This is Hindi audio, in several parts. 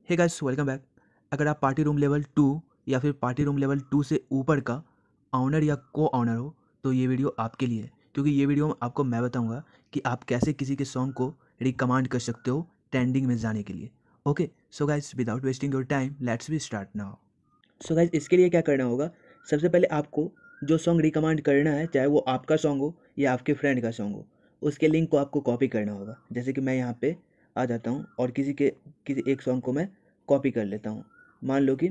Hey guys welcome back. अगर आप पार्टी रूम लेवल 2 या फिर पार्टी रूम लेवल 2 से ऊपर का ऑनर या को ऑनर हो तो ये वीडियो आपके लिए है, क्योंकि ये वीडियो में आपको मैं बताऊंगा कि आप कैसे किसी के सॉन्ग को रिकमेंड कर सकते हो ट्रेंडिंग में जाने के लिए। Okay so guys without wasting your time let's be start now. So guys इसके लिए क्या करना होगा, सबसे पहले आपको जो सॉन्ग रिकमेंड करना है, चाहे वो आपका सॉन्ग हो या आपके फ्रेंड का सॉन्ग हो, उसके लिंक को आपको कॉपी करना होगा। जैसे कि मैं यहाँ पे आ जाता हूँ और किसी एक सॉन्ग को मैं कॉपी कर लेता हूँ। मान लो कि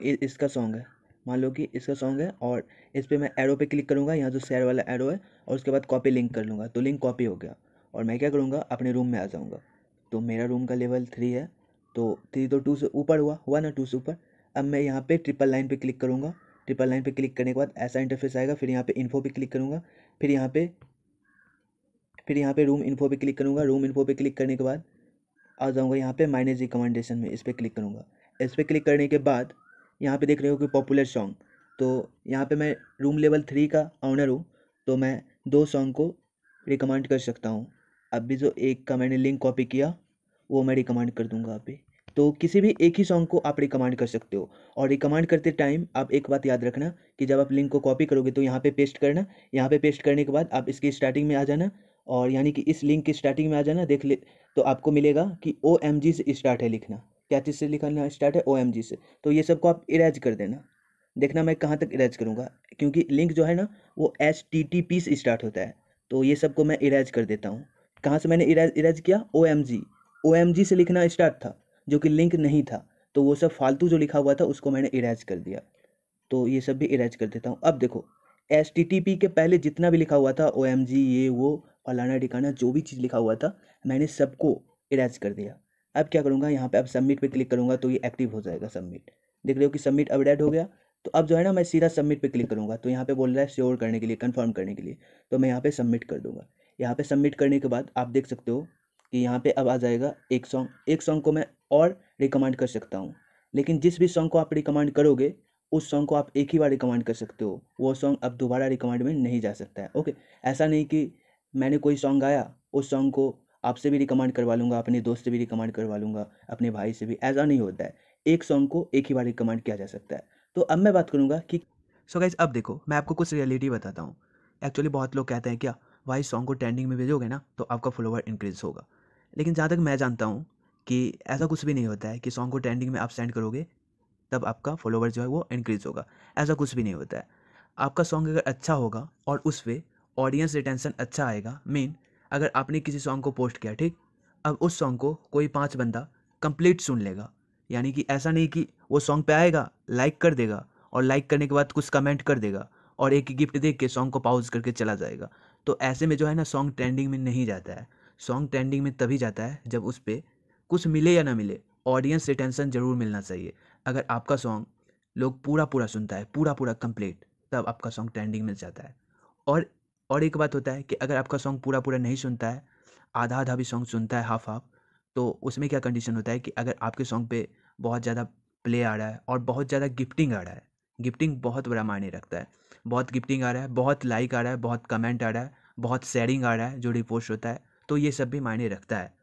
इसका सॉन्ग है, मान लो कि इसका सॉन्ग है और इस पर मैं एरो पे क्लिक करूँगा, यहाँ जो शेयर वाला एरो है, और उसके बाद कॉपी लिंक कर लूँगा, तो लिंक कॉपी हो गया। और मैं क्या करूँगा, अपने रूम में आ जाऊँगा। तो मेरा रूम का लेवल 3 है, तो 3 तो 2 से ऊपर हुआ ना, 2 से ऊपर। अब मैं यहाँ पे ट्रिपल लाइन पे क्लिक करूँगा। ट्रिपल लाइन पे क्लिक करने के बाद ऐसा इंटरफेस आएगा। फिर यहाँ पे इन्फो पे क्लिक करूँगा। फिर यहाँ पे रूम इन्फो पे क्लिक करूँगा। रूम इन्फो पे क्लिक करने के बाद आ जाऊँगा यहाँ पे माइनस रिकमेंडेशन में, इस पर क्लिक करूँगा। इस पर क्लिक करने के बाद यहाँ पे देख रहे हो कि पॉपुलर सॉन्ग, तो यहाँ पे मैं रूम लेवल 3 का ऑनर हूँ, तो मैं 2 सॉन्ग को रिकमेंड कर सकता हूँ। अभी जो एक का मैंने लिंक कॉपी किया वो मैं रिकमेंड कर दूंगा अभी। तो किसी भी एक ही सॉन्ग को आप रिकमेंड कर सकते हो। और रिकमेंड करते टाइम आप एक बात याद रखना कि जब आप लिंक को कॉपी करोगे तो यहाँ पे पेस्ट करना। यहाँ पे पेस्ट करने के बाद आप इसकी स्टार्टिंग में आ जाना, और यानी कि इस लिंक की स्टार्टिंग में आ जाना। देख ले तो आपको मिलेगा कि OMG से स्टार्ट है लिखना। क्या चीज़ से लिखना स्टार्ट है? OMG से। तो ये सबको आप इरेज कर देना। देखना मैं कहाँ तक इरेज करूँगा, क्योंकि लिंक जो है ना वो HTTP से स्टार्ट होता है। तो ये सबको मैं इरेज कर देता हूँ। कहाँ से मैंने इरेज किया? OMG से लिखना स्टार्ट था, जो कि लिंक नहीं था। तो वो सब फालतू जो लिखा हुआ था उसको मैंने इरेज कर दिया। तो ये सब भी इरेज कर देता हूँ। अब देखो, HTTP के पहले जितना भी लिखा हुआ था, OMG ये वो फलाना ठिकाना जो भी चीज़ लिखा हुआ था, मैंने सबको इरेज कर दिया। अब क्या करूँगा, यहाँ पे अब सबमिट पे क्लिक करूँगा तो ये एक्टिव हो जाएगा सबमिट। देख रहे हो कि सबमिट अब ऐड हो गया। तो अब जो है ना, मैं सीधा सबमिट पे क्लिक करूँगा तो यहाँ पे बोल रहा है श्योर करने के लिए, कंफर्म करने के लिए। तो मैं यहाँ पे सबमिट कर दूँगा। यहाँ पे सबमिट करने के बाद आप देख सकते हो कि यहाँ पे अब आ जाएगा एक सॉन्ग को मैं और रिकमेंड कर सकता हूँ। लेकिन जिस भी सॉन्ग को आप रिकमेंड करोगे उस सॉन्ग को आप एक ही बार रिकमेंड कर सकते हो, वो सॉन्ग अब दोबारा रिकमेंड में नहीं जा सकता है। ओके, ऐसा नहीं कि मैंने कोई सॉन्ग गाया उस सॉन्ग को आपसे भी रिकमेंड करवा लूँगा, अपने दोस्त से भी रिकमेंड करवा लूँगा, अपने भाई से भी। ऐसा नहीं होता है, एक सॉन्ग को एक ही बार रिकमेंड किया जा सकता है। तो अब मैं बात करूँगा कि सो गाइस अब देखो मैं आपको कुछ रियलिटी बताता हूँ। एक्चुअली बहुत लोग कहते हैं क्या भाई सॉन्ग को ट्रेंडिंग में भेजोगे ना तो आपका फॉलोवर इंक्रीज होगा, लेकिन जहाँ तक मैं जानता हूँ कि ऐसा कुछ भी नहीं होता है कि सॉन्ग को ट्रेंडिंग में आप सेंड करोगे तब आपका फॉलोवर जो है वो इंक्रीज़ होगा। ऐसा कुछ भी नहीं होता है। आपका सॉन्ग अगर अच्छा होगा और उस पे ऑडियंस रिटेंशन अच्छा आएगा, मीन अगर आपने किसी सॉन्ग को पोस्ट किया, ठीक, अब उस सॉन्ग को कोई 5 बंदा कंप्लीट सुन लेगा। यानी कि ऐसा नहीं कि वो सॉन्ग पे आएगा, लाइक कर देगा और लाइक करने के बाद कुछ कमेंट कर देगा और एक गिफ्ट दे के सॉन्ग को पॉज करके चला जाएगा। तो ऐसे में जो है ना सॉन्ग ट्रेंडिंग में नहीं जाता है। सॉन्ग ट्रेंडिंग में तभी जाता है जब उस पे कुछ मिले या ना मिले, ऑडियंस रिटेंशन ज़रूर मिलना चाहिए। अगर आपका सॉन्ग लोग पूरा सुनता है, पूरा कंप्लीट, तब आपका सॉन्ग ट्रेंडिंग में जाता है। और और एक बात होता है कि अगर आपका सॉन्ग पूरा नहीं सुनता है, आधा भी सॉन्ग सुनता है, हाफ तो उसमें क्या कंडीशन होता है कि अगर आपके सॉन्ग पे बहुत ज़्यादा प्ले आ रहा है और बहुत ज़्यादा गिफ्टिंग आ रहा है, गिफ्टिंग बहुत बड़ा मायने रखता है। बहुत गिफ्टिंग आ रहा है, बहुत लाइक आ रहा है, बहुत कमेंट आ रहा है, बहुत शेयरिंग आ रहा है जो रिपोस्ट होता है, तो ये सब भी मायने रखता है।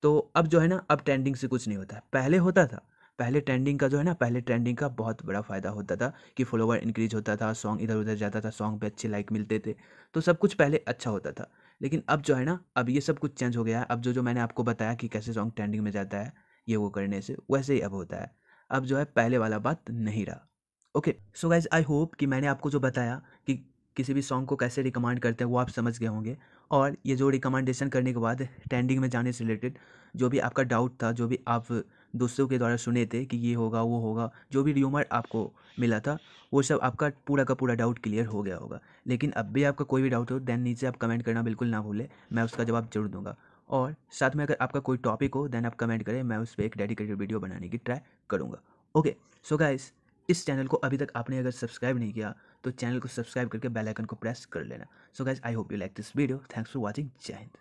तो अब जो है ना, अब ट्रेंडिंग से कुछ नहीं होता है, पहले होता था। पहले ट्रेंडिंग का जो है ना, पहले ट्रेंडिंग का बहुत बड़ा फ़ायदा होता था कि फॉलोवर इंक्रीज होता था, सॉन्ग इधर उधर जाता था, सॉन्ग पे अच्छे लाइक मिलते थे, तो सब कुछ पहले अच्छा होता था। लेकिन अब जो है ना, अब ये सब कुछ चेंज हो गया है। अब जो जो मैंने आपको बताया कि कैसे सॉन्ग ट्रेंडिंग में जाता है, ये वो करने से वैसे ही अब होता है। अब जो है पहले वाला बात नहीं रहा। Okay so guys I hope कि मैंने आपको जो बताया कि किसी भी सॉन्ग को कैसे रिकमेंड करते हैं वो आप समझ गए होंगे। और ये जो रिकमेंडेशन करने के बाद ट्रेंडिंग में जाने से रिलेटेड जो भी आपका डाउट था, जो भी आप दोस्तों के द्वारा सुने थे कि ये होगा वो होगा, जो भी र्यूमर आपको मिला था, वो सब आपका पूरा का पूरा डाउट क्लियर हो गया होगा। लेकिन अब भी आपका कोई भी डाउट हो देन नीचे आप कमेंट करना बिल्कुल ना भूलें, मैं उसका जवाब जरूर दूंगा। और साथ में अगर आपका कोई टॉपिक हो देन आप कमेंट करें, मैं उस पर एक डेडिकेटेड वीडियो बनाने की ट्राई करूँगा। ओके सो गाइस, इस चैनल को अभी तक आपने अगर सब्सक्राइब नहीं किया तो चैनल को सब्सक्राइब करके बेल आइकन को प्रेस कर लेना। So guys I hope you like this video. Thanks for watching. जय हिंद।